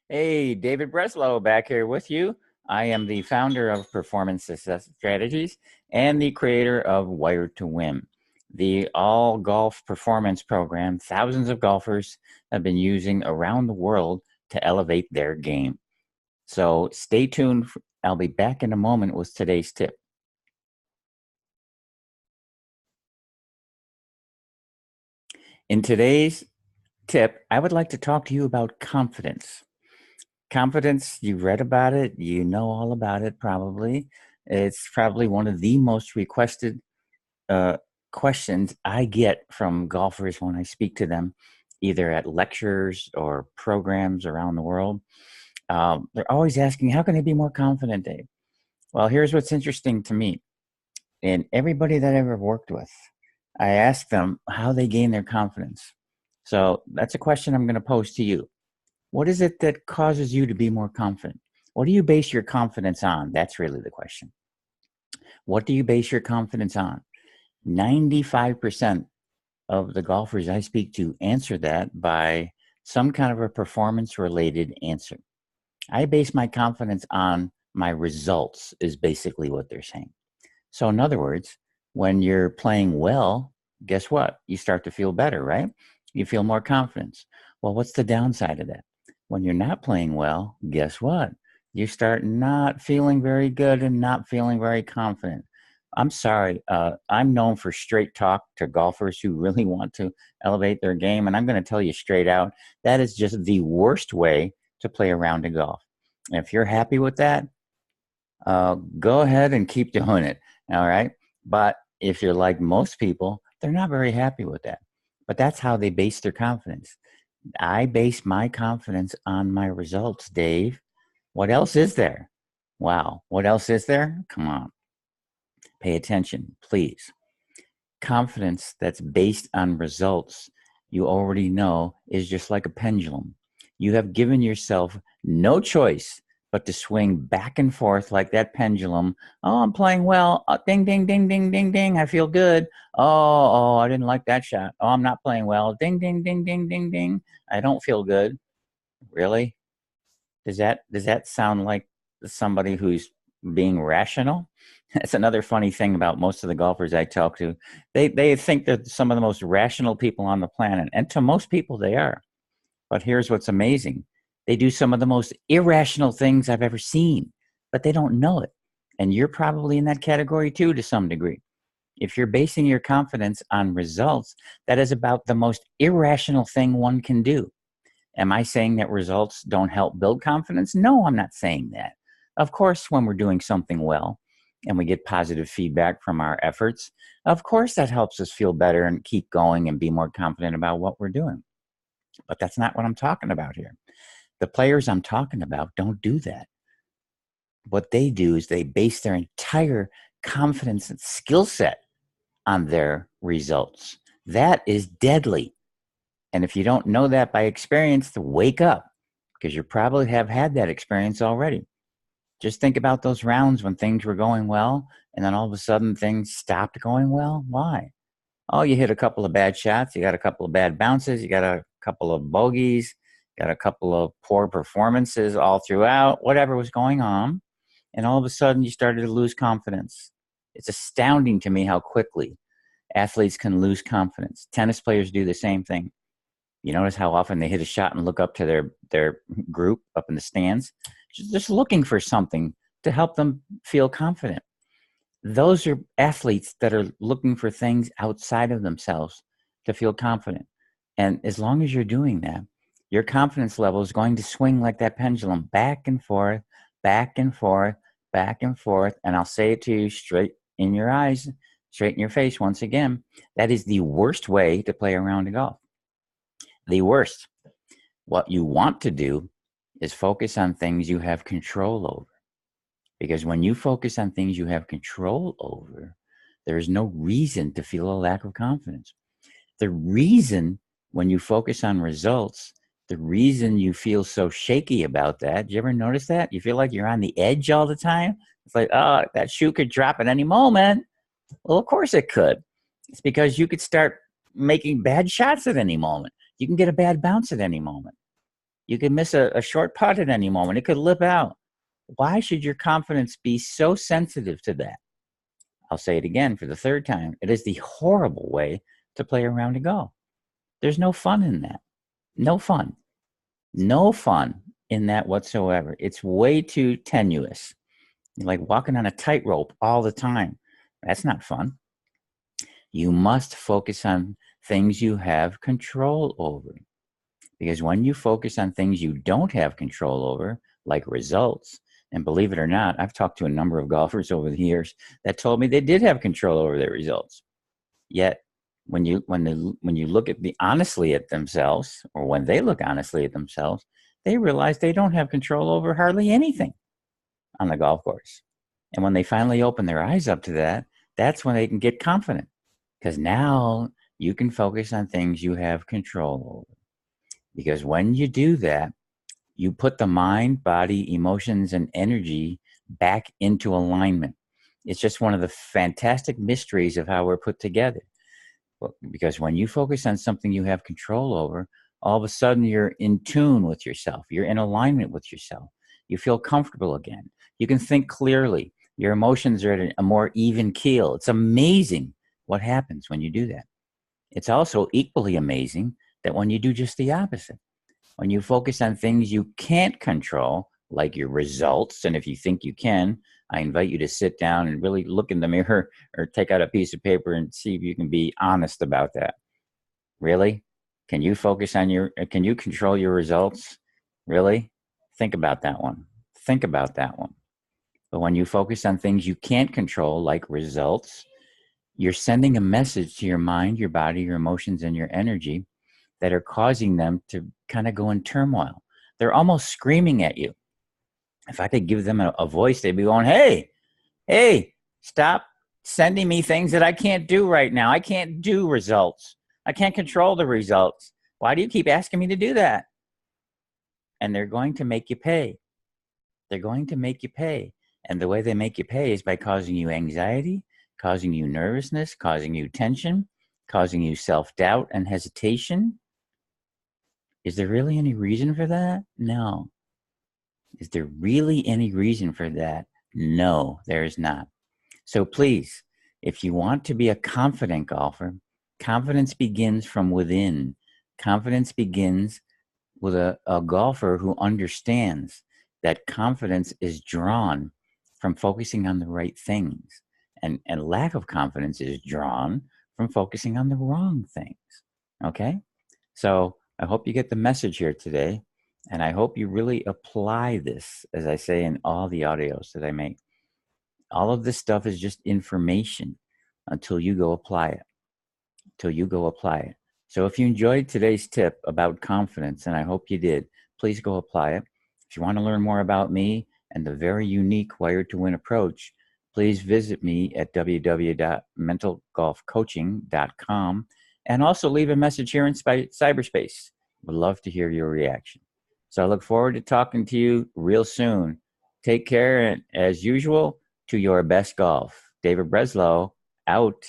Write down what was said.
Hey, David Breslow back here with you. I am the founder of Performance Success Strategies and the creator of Wired to Win, the all golf performance program thousands of golfers have been using around the world to elevate their game. So stay tuned. I'll be back in a moment with today's tip. In today's tip, I would like to talk to you about confidence. Confidence, you've read about it, you know all about it probably. It's probably one of the most requested uh, questions I get from golfers when I speak to them, either at lectures or programs around the world. They're always asking, how can I be more confident, Dave? Well, here's what's interesting to me. And everybody that I've ever worked with, I ask them how they gain their confidence. So that's a question I'm going to pose to you. What is it that causes you to be more confident? What do you base your confidence on? That's really the question. What do you base your confidence on? 95% of the golfers I speak to answer that by some kind of a performance related answer. I base my confidence on my results, is basically what they're saying. So, in other words, when you're playing well, guess what? You start to feel better, right? You feel more confidence. Well, what's the downside of that? When you're not playing well, guess what? You start not feeling very good and not feeling very confident. I'm sorry. I'm known for straight talk to golfers who really want to elevate their game. And I'm going to tell you straight out that is just the worst way to play a round of golf. And if you're happy with that, go ahead and keep doing it. All right. But if you're like most people, they're not very happy with that. But that's how they base their confidence. I base my confidence on my results, Dave. What else is there? Wow. What else is there? Come on. Pay attention, please. Confidence that's based on results, you already know, is just like a pendulum. You have given yourself no choice but to swing back and forth like that pendulum. Oh, I'm playing well. Ding, ding, ding, ding, ding, ding. I feel good. I didn't like that shot. Oh, I'm not playing well. Ding, ding, ding, ding, ding, ding. I don't feel good. Really? Does that sound like somebody who's being rational? That's another funny thing about most of the golfers I talk to. They think they're some of the most rational people on the planet, and to most people they are. But here's what's amazing. They do some of the most irrational things I've ever seen, but they don't know it. And you're probably in that category too to some degree. If you're basing your confidence on results, that is about the most irrational thing one can do. Am I saying that results don't help build confidence? No, I'm not saying that. Of course, when we're doing something well and we get positive feedback from our efforts, of course that helps us feel better and keep going and be more confident about what we're doing. But that's not what I'm talking about here. The players I'm talking about don't do that. What they do is they base their entire confidence and skill set on their results. That is deadly. And if you don't know that by experience, to wake up because you probably have had that experience already. Just think about those rounds when things were going well and then all of a sudden things stopped going well. Why? Oh, you hit a couple of bad shots, you got a couple of bad bounces, you got a couple of bogeys, got a couple of poor performances all throughout, whatever was going on. And all of a sudden you started to lose confidence. It's astounding to me how quickly athletes can lose confidence. Tennis players do the same thing. You notice how often they hit a shot and look up to their group up in the stands, just looking for something to help them feel confident. Those are athletes that are looking for things outside of themselves to feel confident. And as long as you're doing that, your confidence level is going to swing like that pendulum back and forth, back and forth, back and forth. And I'll say it to you straight in your eyes, straight in your face once again. That is the worst way to play a round of golf. The worst. What you want to do is focus on things you have control over. Because when you focus on things you have control over, there is no reason to feel a lack of confidence. The reason when you focus on results, the reason you feel so shaky about that, do you ever notice that? You feel like you're on the edge all the time? It's like, oh, that shoe could drop at any moment. Well, of course it could. It's because you could start making bad shots at any moment. You can get a bad bounce at any moment. You could miss a short putt at any moment. It could lip out. Why should your confidence be so sensitive to that? I'll say it again for the third time. It is the horrible way to play around a golf. There's no fun in that. No fun. No fun in that whatsoever. It's way too tenuous. You're like walking on a tightrope all the time. That's not fun. You must focus on things you have control over. Because when you focus on things you don't have control over, like results, and believe it or not, I've talked to a number of golfers over the years that told me they did have control over their results. Yet, when you look at honestly at themselves, or when they look honestly at themselves, they realize they don't have control over hardly anything on the golf course. And when they finally open their eyes up to that, that's when they can get confident, because now you can focus on things you have control over. Because when you do that, you put the mind, body, emotions, and energy back into alignment. It's just one of the fantastic mysteries of how we're put together. Because when you focus on something you have control over, all of a sudden you're in tune with yourself. You're in alignment with yourself. You feel comfortable again. You can think clearly. Your emotions are at a more even keel. It's amazing what happens when you do that. It's also equally amazing that when you do just the opposite, when you focus on things you can't control, like your results, and if you think you can, I invite you to sit down and really look in the mirror or take out a piece of paper and see if you can be honest about that. Really? Can you can you control your results? Really? Think about that one. Think about that one. But when you focus on things you can't control, like results, you're sending a message to your mind, your body, your emotions, and your energy that are causing them to kind of go in turmoil. They're almost screaming at you. If I could give them a voice, they'd be going, hey, stop sending me things that I can't do right now. I can't do results. I can't control the results. Why do you keep asking me to do that? And they're going to make you pay. They're going to make you pay. And the way they make you pay is by causing you anxiety, causing you nervousness, causing you tension, causing you self-doubt and hesitation. Is there really any reason for that? No. Is there really any reason for that? No, there is not. So please, if you want to be a confident golfer, confidence begins from within. Confidence begins with a golfer who understands that confidence is drawn from focusing on the right things. And lack of confidence is drawn from focusing on the wrong things. Okay? So I hope you get the message here today. And I hope you really apply this, as I say in all the audios that I make. All of this stuff is just information until you go apply it. Until you go apply it. So if you enjoyed today's tip about confidence, and I hope you did, please go apply it. If you want to learn more about me and the very unique Wired to Win approach, please visit me at www.mentalgolfcoaching.com and also leave a message here in cyberspace. Would love to hear your reaction. So I look forward to talking to you real soon. Take care, and as usual, to your best golf. David Breslow, out.